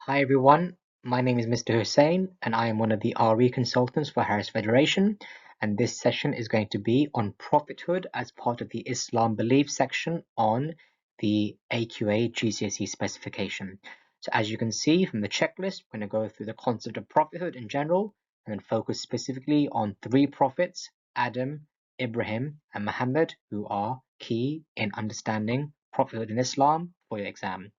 Hi everyone, my name is Mr. Hussein and I am one of the RE consultants for Harris Federation, and this session is going to be on prophethood as part of the Islam belief section on the AQA GCSE specification. So as you can see from the checklist, we're going to go through the concept of prophethood in general and then focus specifically on three prophets, Adam, Ibrahim and Muhammad, who are key in understanding prophethood in Islam for your exam.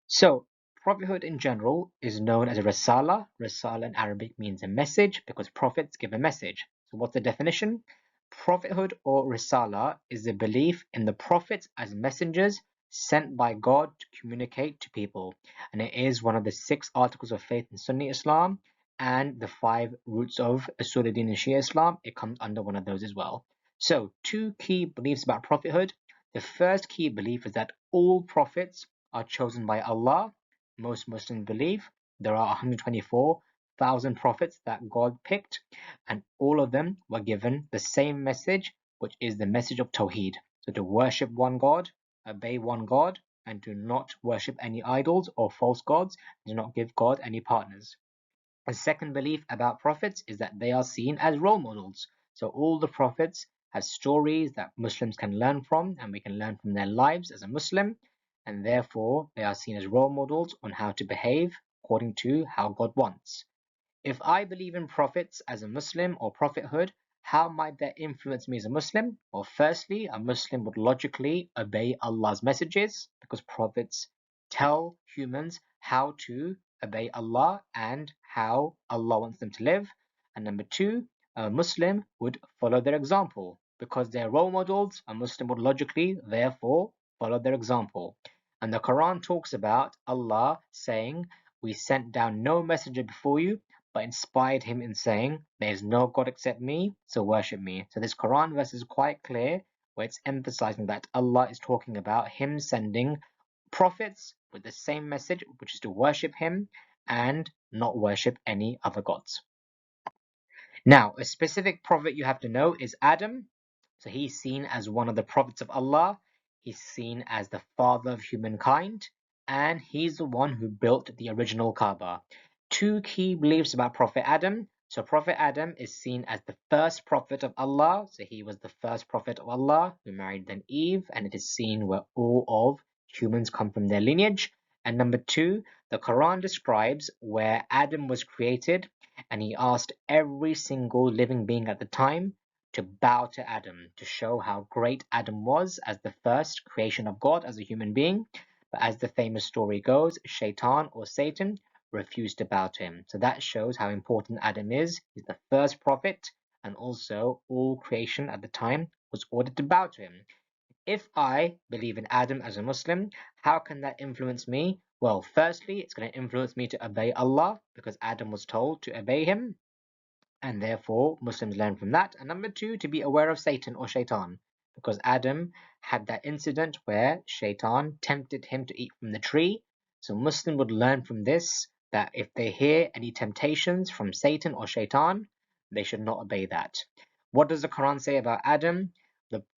So, prophethood in general is known as a risala. Risala in Arabic means a message because prophets give a message. So, what's the definition? Prophethood or risala is the belief in the prophets as messengers sent by God to communicate to people. And it is one of the 6 articles of faith in Sunni Islam and the 5 roots of Usuluddin and Shia Islam. It comes under one of those as well. So, 2 key beliefs about prophethood. The first key belief is that all prophets are chosen by Allah. Most Muslims believe there are 124,000 prophets that God picked, and all of them were given the same message, which is the message of Tawheed. So to worship one God, obey one God, and do not worship any idols or false gods, do not give God any partners. A second belief about prophets is that they are seen as role models. So all the prophets have stories that Muslims can learn from, and we can learn from their lives as a Muslim, and therefore they are seen as role models on how to behave according to how God wants. If I believe in prophets as a Muslim or prophethood, how might that influence me as a Muslim? Well, firstly, a Muslim would logically obey Allah's messages because prophets tell humans how to obey Allah and how Allah wants them to live. And number two, a Muslim would follow their example because they're role models. A Muslim would logically, therefore, follow their example. And the Quran talks about Allah saying, "We sent down no messenger before you, but inspired him in saying, there is no God except me, so worship me." So this Quran verse is quite clear where it's emphasizing that Allah is talking about him sending prophets with the same message, which is to worship him and not worship any other gods. Now, a specific prophet you have to know is Adam. So he's seen as one of the prophets of Allah. He's seen as the father of humankind, and he's the one who built the original Kaaba. 2 key beliefs about Prophet Adam. So Prophet Adam is seen as the first prophet of Allah. So he was the first prophet of Allah who married then Eve, and it is seen where all of humans come from their lineage. And number 2, the Quran describes where Adam was created, and he asked every single living being at the time to bow to Adam, to show how great Adam was as the first creation of God as a human being. But as the famous story goes, Shaitan or Satan refused to bow to him. So that shows how important Adam is. He's the first prophet, and also all creation at the time was ordered to bow to him. If I believe in Adam as a Muslim, how can that influence me? Well, firstly, it's going to influence me to obey Allah because Adam was told to obey him, and therefore Muslims learn from that. And number 2, to be aware of Satan or Shaitan, because Adam had that incident where Shaitan tempted him to eat from the tree. So Muslim would learn from this that if they hear any temptations from Satan or Shaitan, they should not obey that. What does the Quran say about Adam?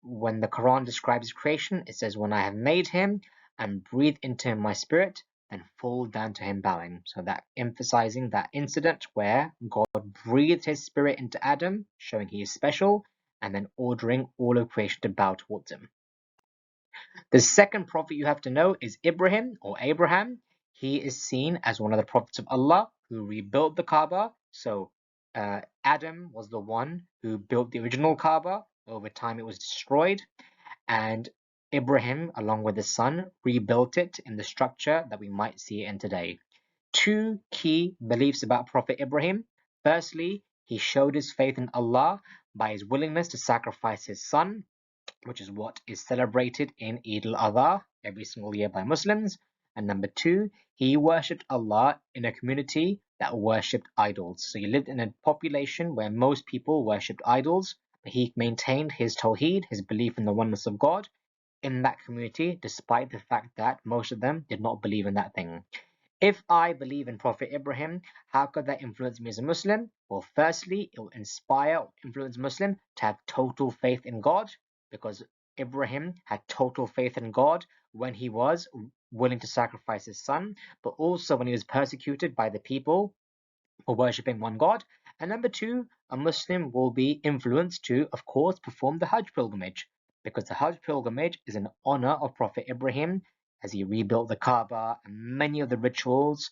When the Quran describes his creation, it says, "When I have made him and breathed into him my spirit, then fall down to him bowing." So that emphasizing that incident where God breathed his spirit into Adam, showing he is special, and then ordering all of creation to bow towards him. The second prophet you have to know is Ibrahim or Abraham. He is seen as one of the prophets of Allah who rebuilt the Kaaba. So Adam was the one who built the original Kaaba. Over time it was destroyed, and Ibrahim, along with his son, rebuilt it in the structure that we might see it in today. 2 key beliefs about Prophet Ibrahim. Firstly, he showed his faith in Allah by his willingness to sacrifice his son, which is what is celebrated in Eid al-Adha every single year by Muslims. And number 2, he worshipped Allah in a community that worshipped idols. So he lived in a population where most people worshipped idols, but he maintained his Tawheed, his belief in the oneness of God, in that community, despite the fact that most of them did not believe in that thing. If I believe in Prophet Ibrahim, how could that influence me as a Muslim? Well, firstly, it will inspire or influence Muslim to have total faith in God, because Ibrahim had total faith in God when he was willing to sacrifice his son, but also when he was persecuted by the people for worshipping one God. And number two, a Muslim will be influenced to, of course, perform the Hajj pilgrimage, because the Hajj pilgrimage is in honor of Prophet Ibrahim as he rebuilt the Kaaba, and many of the rituals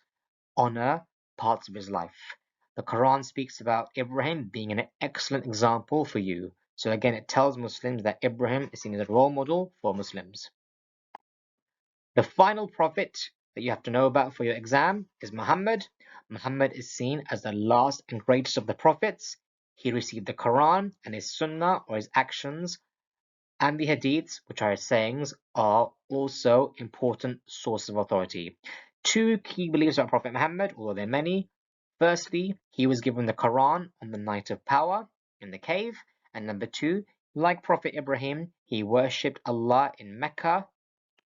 honor parts of his life. The Quran speaks about Ibrahim being an excellent example for you. So again, it tells Muslims that Ibrahim is seen as a role model for Muslims. The final prophet that you have to know about for your exam is Muhammad. Muhammad is seen as the last and greatest of the prophets. He received the Quran, and his sunnah, or his actions, and the hadiths, which are his sayings, are also important sources of authority. Two key beliefs about Prophet Muhammad, although there are many. Firstly, he was given the Quran on the night of power in the cave. And number two, like Prophet Ibrahim, he worshipped Allah in Mecca,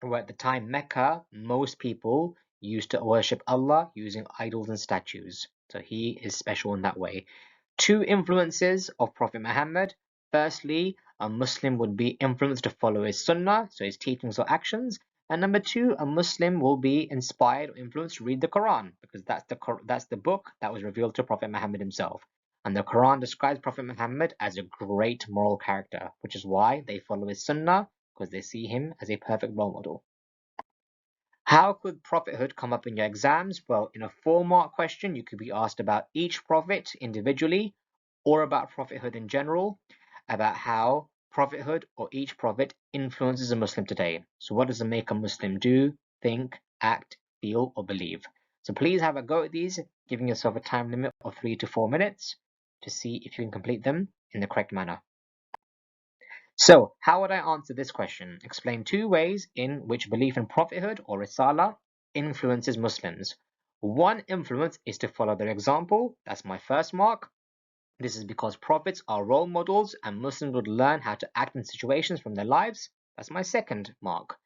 where at the time Mecca, most people used to worship Allah using idols and statues. So he is special in that way. Two influences of Prophet Muhammad. Firstly, a Muslim would be influenced to follow his sunnah, so his teachings or actions. And number two, a Muslim will be inspired or influenced to read the Quran, because that's the book that was revealed to Prophet Muhammad himself. And the Quran describes Prophet Muhammad as a great moral character, which is why they follow his sunnah, because they see him as a perfect role model. How could prophethood come up in your exams? Well, in a 4-mark question, you could be asked about each prophet individually, or about prophethood in general, about how prophethood or each prophet influences a Muslim today. So what does it make a Muslim do, think, act, feel, or believe? So please have a go at these, giving yourself a time limit of 3 to 4 minutes to see if you can complete them in the correct manner. So, how would I answer this question? Explain 2 ways in which belief in prophethood or risala influences Muslims. One influence is to follow their example. That's my first mark. This is because prophets are role models and Muslims would learn how to act in situations from their lives. That's my second mark.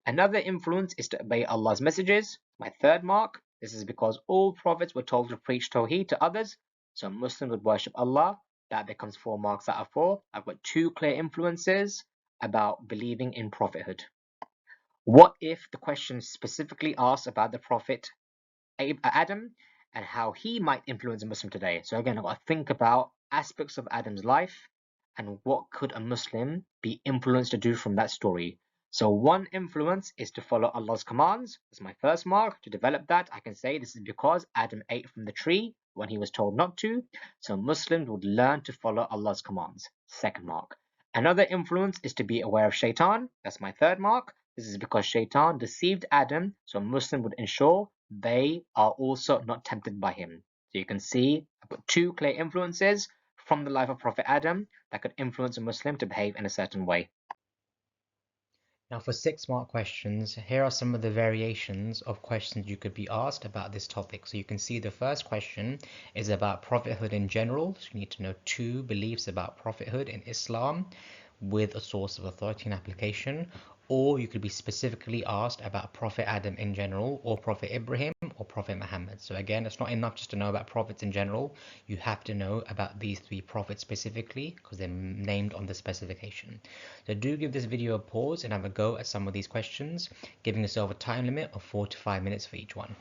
Another influence is to obey Allah's messages. My third mark. This is because all prophets were told to preach Tawheed to others, so Muslims would worship Allah. That becomes 4 marks out of 4. I've got 2 clear influences about believing in prophethood. What if the question specifically asks about the prophet Adam and how he might influence a Muslim today? So again, I've got to think about aspects of Adam's life and what could a Muslim be influenced to do from that story. So one influence is to follow Allah's commands. That's my first mark. To develop that, I can say this is because Adam ate from the tree when he was told not to. So Muslims would learn to follow Allah's commands. Second mark. Another influence is to be aware of shaitan. That's my third mark. This is because shaitan deceived Adam, so Muslim would ensure they are also not tempted by him. So you can see I've got 2 clear influences from the life of Prophet Adam that could influence a Muslim to behave in a certain way. Now for 6-mark questions, here are some of the variations of questions you could be asked about this topic. So you can see the first question is about prophethood in general. So you need to know 2 beliefs about prophethood in Islam with a source of authority and application. Or you could be specifically asked about Prophet Adam in general, or Prophet Ibrahim, or Prophet Muhammad. So again, it's not enough just to know about prophets in general. You have to know about these 3 prophets specifically because they're named on the specification. So do give this video a pause and have a go at some of these questions, giving yourself a time limit of 4 to 5 minutes for each one.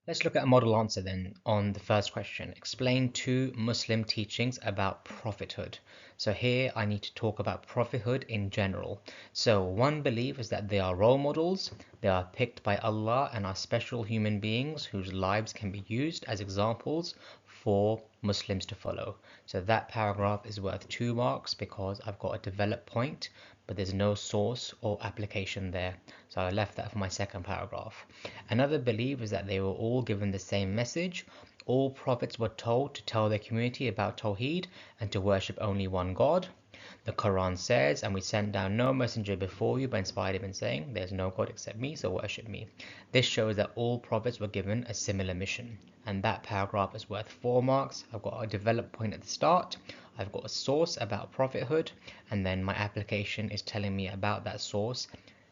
Let's look at a model answer then on the first question. Explain 2 Muslim teachings about prophethood. So here I need to talk about prophethood in general. So one belief is that they are role models. They are picked by Allah and are special human beings whose lives can be used as examples for Muslims to follow. So that paragraph is worth 2 marks because I've got a developed point, but there's no source or application there. So I left that for my second paragraph. Another belief is that they were all given the same message. All prophets were told to tell their community about Tawheed and to worship only one God. The Quran says, and we sent down no messenger before you, but inspired him in saying, there's no God except me, so worship me. This shows that all prophets were given a similar mission. And that paragraph is worth 4 marks. I've got a developed point at the start. I've got a source about prophethood, and then my application is telling me about that source,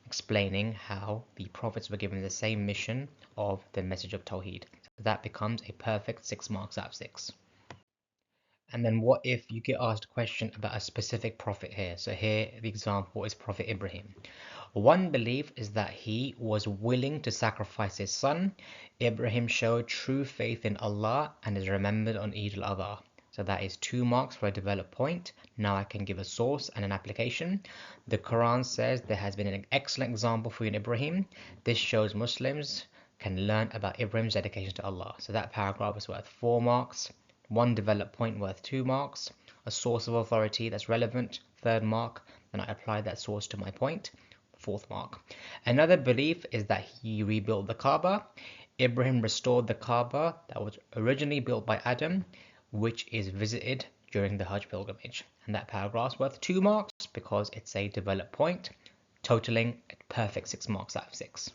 explaining how the prophets were given the same mission of the message of Tawheed. So that becomes a perfect 6 marks out of 6. And then what if you get asked a question about a specific prophet here? So here the example is Prophet Ibrahim. One belief is that he was willing to sacrifice his son. Ibrahim showed true faith in Allah and is remembered on Eid al-Adha. So that is 2 marks for a developed point. Now I can give a source and an application. The Quran says there has been an excellent example for you in Ibrahim. This shows Muslims can learn about Ibrahim's dedication to Allah. So that paragraph is worth 4 marks. One developed point worth 2 marks. A source of authority that's relevant, 3rd mark. And I apply that source to my point. 4th mark. Another belief is that he rebuilt the Kaaba. Ibrahim restored the Kaaba that was originally built by Adam, which is visited during the Hajj pilgrimage. And that paragraph's worth 2 marks because it's a developed point, totaling a perfect 6 marks out of 6.